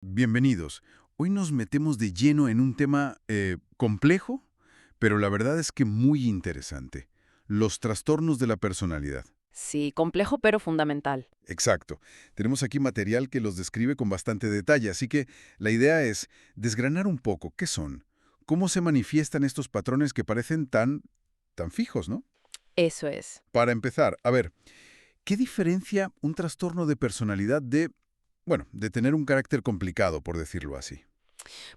Bienvenidos. Hoy nos metemos de lleno en un tema complejo, pero la verdad es que muy interesante. Los trastornos de la personalidad. Sí, complejo pero fundamental. Exacto. Tenemos aquí material que los describe con bastante detalle, así que la idea es desgranar un poco qué son, cómo se manifiestan estos patrones que parecen tan fijos, ¿no? Eso es. Para empezar, a ver, ¿qué diferencia un trastorno de personalidad de tener un carácter complicado, por decirlo así?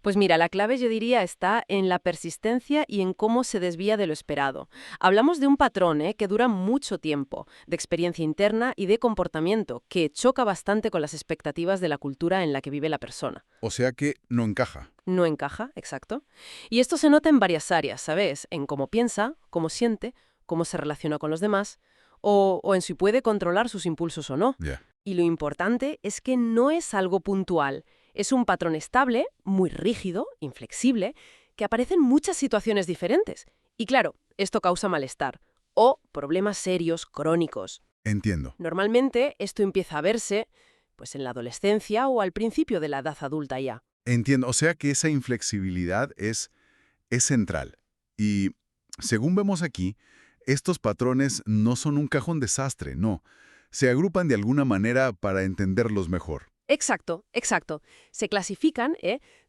Pues mira, la clave yo diría está en la persistencia y en cómo se desvía de lo esperado. Hablamos de un patrón que dura mucho tiempo, de experiencia interna y de comportamiento, que choca bastante con las expectativas de la cultura en la que vive la persona. O sea que no encaja. No encaja, exacto. Y esto se nota en varias áreas, ¿sabes? En cómo piensa, cómo siente, cómo se relaciona con los demás, o en si puede controlar sus impulsos o no. Ya. Y lo importante es que no es algo puntual, es un patrón estable, muy rígido, inflexible, que aparece en muchas situaciones diferentes. Y claro, esto causa malestar o problemas serios, crónicos. Entiendo. Normalmente esto empieza a verse pues en la adolescencia o al principio de la edad adulta ya. Entiendo. O sea que esa inflexibilidad es central. Y según vemos aquí, estos patrones no son un cajón desastre, no. Se agrupan de alguna manera para entenderlos mejor. Exacto, exacto. Se clasifican,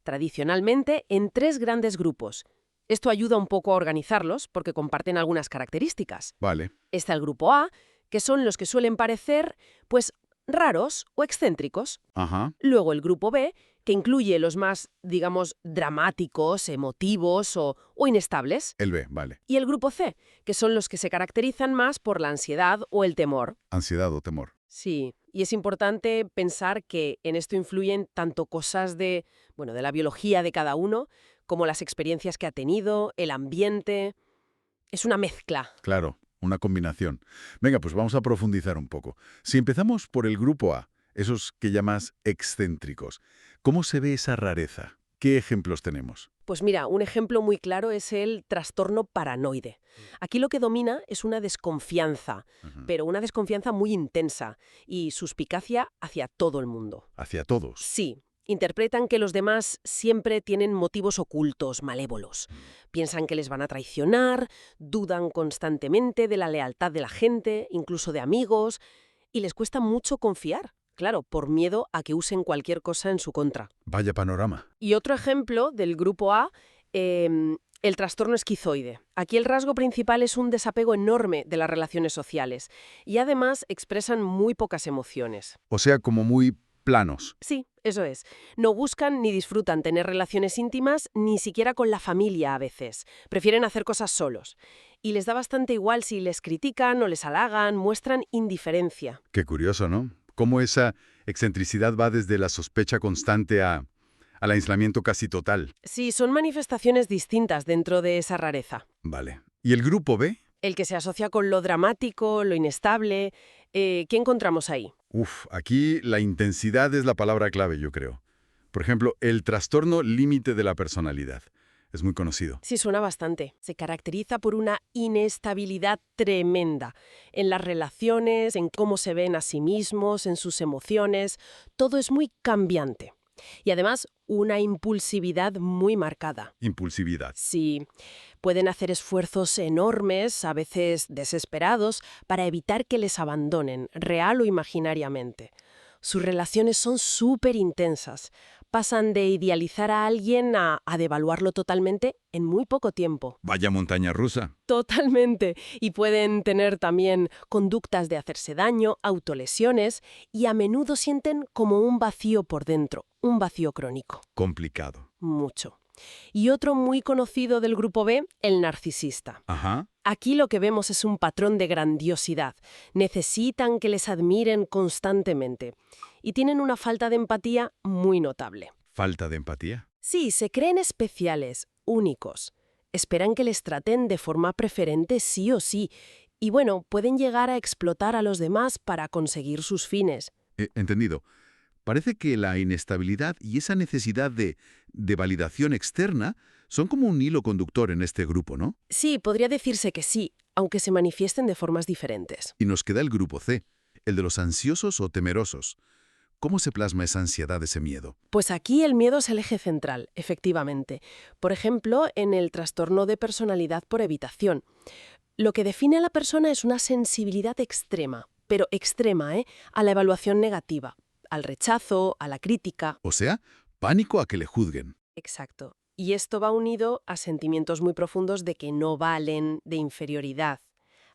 tradicionalmente, en tres grandes grupos. Esto ayuda un poco a organizarlos porque comparten algunas características. Vale. Está el grupo A, que son los que suelen parecer, pues, raros o excéntricos. Ajá. Luego el grupo B, que incluye los más, digamos, dramáticos, emotivos o inestables. El B, vale. Y el grupo C, que son los que se caracterizan más por la ansiedad o el temor. Ansiedad o temor. Sí, y es importante pensar que en esto influyen tanto cosas de la biología de cada uno, como las experiencias que ha tenido, el ambiente. Es una mezcla. Claro, una combinación. Venga, pues vamos a profundizar un poco. Si empezamos por el grupo A, esos que llamas excéntricos, ¿cómo se ve esa rareza? ¿Qué ejemplos tenemos? Pues mira, un ejemplo muy claro es el trastorno paranoide. Aquí lo que domina es una desconfianza, Ujú. pero una desconfianza muy intensa y suspicacia hacia todo el mundo. Hacia todos. Sí, interpretan que los demás siempre tienen motivos ocultos, malévolos. Piensan que les van a traicionar, dudan constantemente de la lealtad de la gente, incluso de amigos, y les cuesta mucho confiar, claro, por miedo a que usen cualquier cosa en su contra. Vaya panorama. Y otro ejemplo del grupo A, el trastorno esquizoide. Aquí el rasgo principal es un desapego enorme de las relaciones sociales y además expresan muy pocas emociones. O sea, como muy planos. Sí, eso es. No buscan ni disfrutan tener relaciones íntimas, ni siquiera con la familia a veces. Prefieren hacer cosas solos. Y les da bastante igual si les critican o les halagan, muestran indiferencia. Qué curioso, ¿no? Cómo esa excentricidad va desde la sospecha constante al aislamiento casi total. Sí, son manifestaciones distintas dentro de esa rareza. Vale. ¿Y el grupo B? El que se asocia con lo dramático, lo inestable. ¿Qué encontramos ahí? Uf, aquí la intensidad es la palabra clave, yo creo. Por ejemplo, el trastorno límite de la personalidad. Es muy conocido. Sí, suena bastante. Se caracteriza por una inestabilidad tremenda en las relaciones, en cómo se ven a sí mismos, en sus emociones. Todo es muy cambiante. Y además, una impulsividad muy marcada. Impulsividad. Sí, pueden hacer esfuerzos enormes, a veces desesperados, para evitar que les abandonen, real o imaginariamente. Sus relaciones son súper intensas. Pasan de idealizar a alguien a devaluarlo totalmente en muy poco tiempo. Vaya montaña rusa. Totalmente. Y pueden tener también conductas de hacerse daño, autolesiones, y a menudo sienten como un vacío por dentro, un vacío crónico. Complicado. Mucho. Y otro muy conocido del grupo B, el narcisista. Ajá. Aquí lo que vemos es un patrón de grandiosidad. Necesitan que les admiren constantemente. Y tienen una falta de empatía muy notable. Falta de empatía. Sí, se creen especiales, únicos. Esperan que les traten de forma preferente sí o sí. Y bueno, pueden llegar a explotar a los demás para conseguir sus fines. Entendido. Parece que la inestabilidad y esa necesidad de validación externa son como un hilo conductor en este grupo, ¿no? Sí, podría decirse que sí, aunque se manifiesten de formas diferentes. Y nos queda el grupo C, el de los ansiosos o temerosos. ¿Cómo se plasma esa ansiedad, ese miedo? Pues aquí el miedo es el eje central, efectivamente. Por ejemplo, en el trastorno de personalidad por evitación. Lo que define a la persona es una sensibilidad extrema, pero extrema, a la evaluación negativa, al rechazo, a la crítica. O sea, pánico a que le juzguen. Exacto. Y esto va unido a sentimientos muy profundos de que no valen, de inferioridad.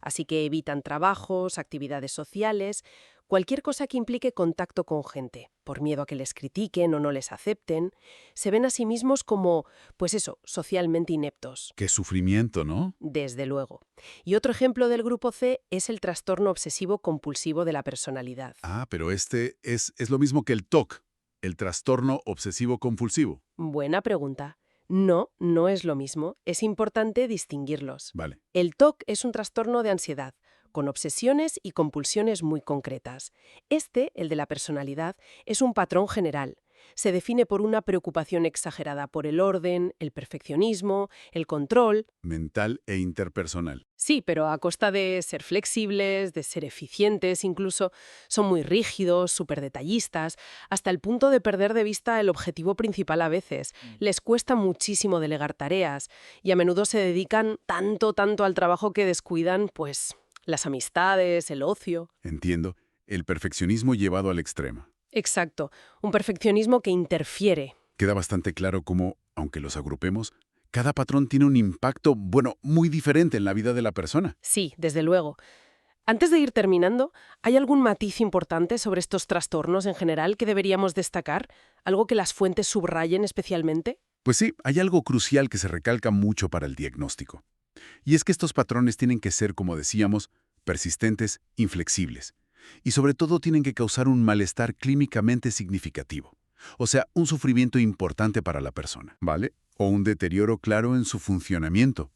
Así que evitan trabajos, actividades sociales, cualquier cosa que implique contacto con gente, por miedo a que les critiquen o no les acepten. Se ven a sí mismos como, pues eso, socialmente ineptos. Qué sufrimiento, ¿no? Desde luego. Y otro ejemplo del grupo C es el trastorno obsesivo-compulsivo de la personalidad. Ah, pero este es lo mismo que el TOC, el trastorno obsesivo-compulsivo. Buena pregunta. No, no es lo mismo. Es importante distinguirlos. Vale. El TOC es un trastorno de ansiedad, con obsesiones y compulsiones muy concretas. Este, el de la personalidad, es un patrón general. Se define por una preocupación exagerada por el orden, el perfeccionismo, el control. Mental e interpersonal. Sí, pero a costa de ser flexibles, de ser eficientes, incluso son muy rígidos, súper detallistas, hasta el punto de perder de vista el objetivo principal a veces. Les cuesta muchísimo delegar tareas y a menudo se dedican tanto al trabajo que descuidan, pues, las amistades, el ocio. Entiendo. El perfeccionismo llevado al extremo. Exacto, un perfeccionismo que interfiere. Queda bastante claro cómo, aunque los agrupemos, cada patrón tiene un impacto, muy diferente en la vida de la persona. Sí, desde luego. Antes de ir terminando, ¿hay algún matiz importante sobre estos trastornos en general que deberíamos destacar? ¿Algo que las fuentes subrayen especialmente? Pues sí, hay algo crucial que se recalca mucho para el diagnóstico. Y es que estos patrones tienen que ser, como decíamos, persistentes, inflexibles. Y sobre todo tienen que causar un malestar clínicamente significativo. O sea, un sufrimiento importante para la persona, ¿vale? O un deterioro claro en su funcionamiento.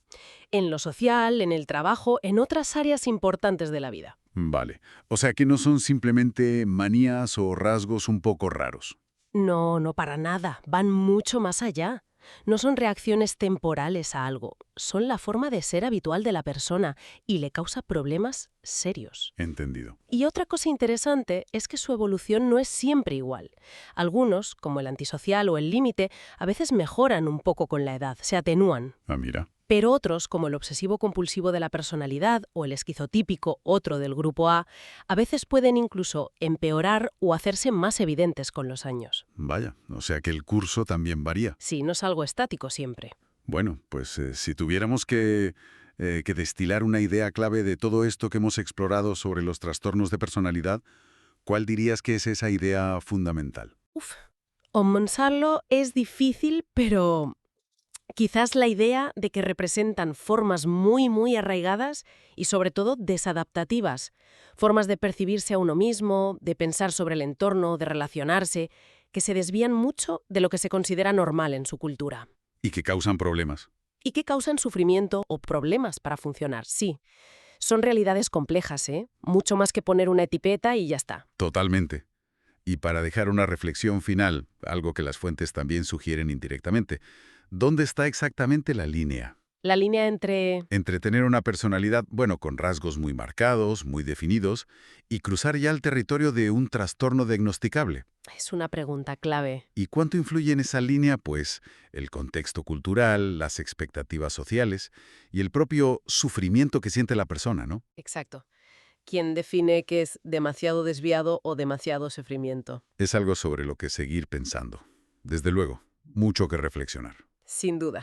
En lo social, en el trabajo, en otras áreas importantes de la vida. Vale. O sea que no son simplemente manías o rasgos un poco raros. No, no para nada. Van mucho más allá. No son reacciones temporales a algo. Son la forma de ser habitual de la persona y le causa problemas serios. Entendido. Y otra cosa interesante es que su evolución no es siempre igual. Algunos, como el antisocial o el límite, a veces mejoran un poco con la edad, se atenúan. Ah, mira. Pero otros, como el obsesivo-compulsivo de la personalidad o el esquizotípico, otro del grupo A veces pueden incluso empeorar o hacerse más evidentes con los años. Vaya, o sea que el curso también varía. Sí, no es algo estático siempre. Bueno, pues si tuviéramos que destilar una idea clave de todo esto que hemos explorado sobre los trastornos de personalidad, ¿cuál dirías que es esa idea fundamental? Omonsarlo es difícil, pero quizás la idea de que representan formas muy arraigadas y sobre todo desadaptativas, formas de percibirse a uno mismo, de pensar sobre el entorno, de relacionarse, que se desvían mucho de lo que se considera normal en su cultura. Y que causan problemas. Y que causan sufrimiento o problemas para funcionar, sí. Son realidades complejas, mucho más que poner una etiqueta y ya está. Totalmente. Y para dejar una reflexión final, algo que las fuentes también sugieren indirectamente, ¿dónde está exactamente la línea? La línea entre... Entre tener una personalidad, con rasgos muy marcados, muy definidos, y cruzar ya el territorio de un trastorno diagnosticable. Es una pregunta clave. ¿Y cuánto influye en esa línea? Pues el contexto cultural, las expectativas sociales y el propio sufrimiento que siente la persona, ¿no? Exacto. ¿Quién define qué es demasiado desviado o demasiado sufrimiento? Es algo sobre lo que seguir pensando. Desde luego, mucho que reflexionar. Sin duda.